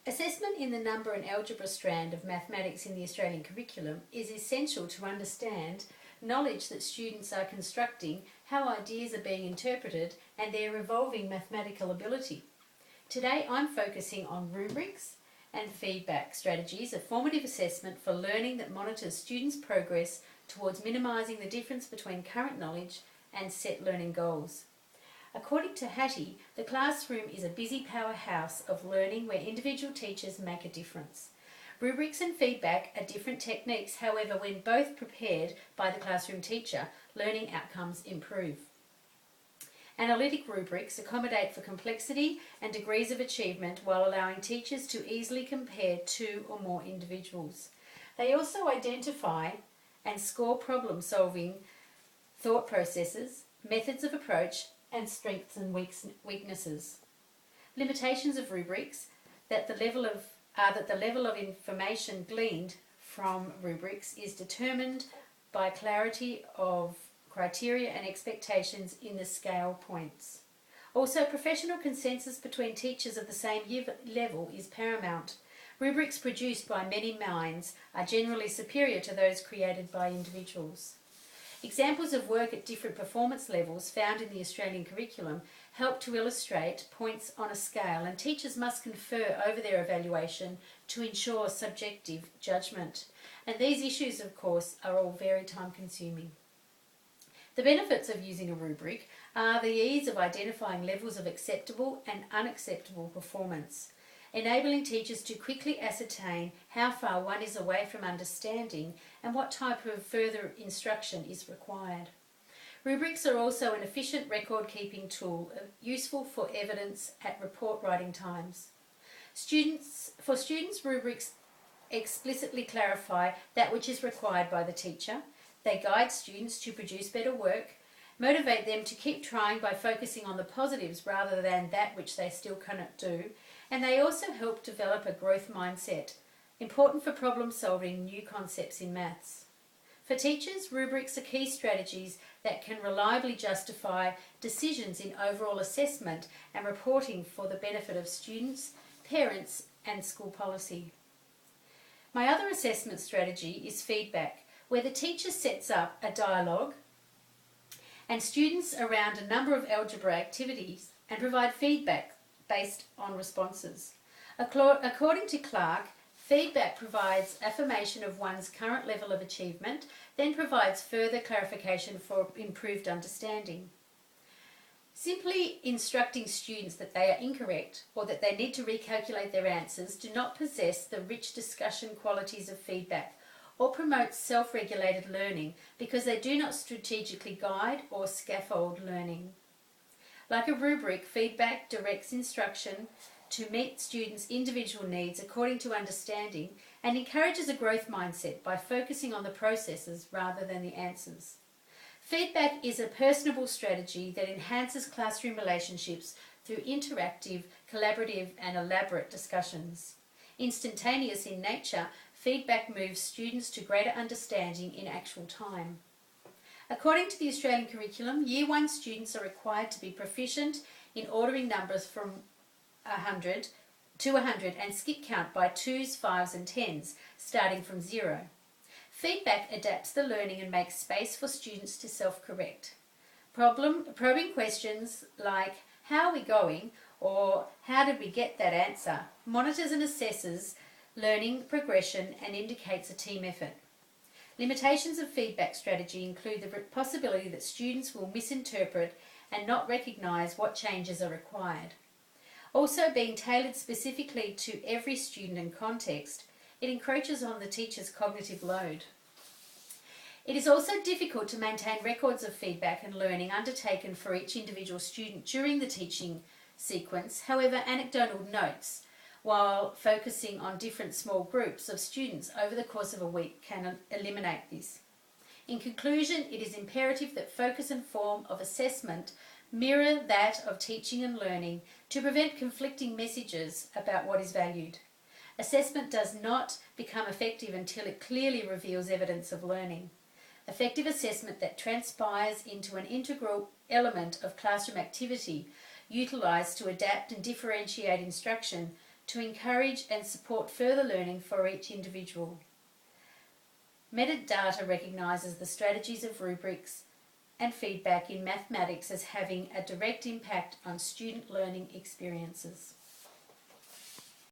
Assessment in the number and algebra strand of mathematics in the Australian curriculum is essential to understand knowledge that students are constructing, how ideas are being interpreted, and their evolving mathematical ability. Today I'm focusing on rubrics and feedback strategies, a formative assessment for learning that monitors students' progress towards minimising the difference between current knowledge and set learning goals. According to Hattie, the classroom is a busy powerhouse of learning where individual teachers make a difference. Rubrics and feedback are different techniques, however, when both prepared by the classroom teacher, learning outcomes improve. Analytic rubrics accommodate for complexity and degrees of achievement while allowing teachers to easily compare two or more individuals. They also identify and score problem-solving thought processes, methods of approach, and strengths and weaknesses. Limitations of rubrics are that the level of information gleaned from rubrics is determined by clarity of criteria and expectations in the scale points. Also, professional consensus between teachers of the same year level is paramount. Rubrics produced by many minds are generally superior to those created by individuals. Examples of work at different performance levels found in the Australian curriculum help to illustrate points on a scale, and teachers must confer over their evaluation to ensure subjective judgment. And these issues, of course, are all very time-consuming. The benefits of using a rubric are the ease of identifying levels of acceptable and unacceptable performance, enabling teachers to quickly ascertain how far one is away from understanding and what type of further instruction is required. Rubrics are also an efficient record-keeping tool, useful for evidence at report writing times. For students, rubrics explicitly clarify that which is required by the teacher. They guide students to produce better work, motivate them to keep trying by focusing on the positives rather than that which they still cannot do, and they also help develop a growth mindset, important for problem-solving new concepts in maths. For teachers, rubrics are key strategies that can reliably justify decisions in overall assessment and reporting for the benefit of students, parents, and school policy. My other assessment strategy is feedback, where the teacher sets up a dialogue and students around a number of algebra activities and provide feedback based on responses. According to Clark, feedback provides affirmation of one's current level of achievement, then provides further clarification for improved understanding. Simply instructing students that they are incorrect or that they need to recalculate their answers do not possess the rich discussion qualities of feedback or promote self-regulated learning because they do not strategically guide or scaffold learning. Like a rubric, feedback directs instruction to meet students' individual needs according to understanding and encourages a growth mindset by focusing on the processes rather than the answers. Feedback is a personable strategy that enhances classroom relationships through interactive, collaborative and elaborate discussions. Instantaneous in nature, feedback moves students to greater understanding in actual time. According to the Australian curriculum, Year 1 students are required to be proficient in ordering numbers from 100 to 100 and skip count by 2s, 5s and 10s, starting from 0. Feedback adapts the learning and makes space for students to self-correct. Probing questions like, how are we going? Or how did we get that answer? Monitors and assesses learning progression and indicates a team effort. Limitations of feedback strategy include the possibility that students will misinterpret and not recognise what changes are required. Also, being tailored specifically to every student and context, it encroaches on the teacher's cognitive load. It is also difficult to maintain records of feedback and learning undertaken for each individual student during the teaching sequence. However, anecdotal notes, while focusing on different small groups of students over the course of a week, can eliminate this. In conclusion, it is imperative that focus and form of assessment mirror that of teaching and learning to prevent conflicting messages about what is valued. Assessment does not become effective until it clearly reveals evidence of learning. Effective assessment that transpires into an integral element of classroom activity utilised to adapt and differentiate instruction to encourage and support further learning for each individual. Metadata recognises the strategies of rubrics and feedback in mathematics as having a direct impact on student learning experiences.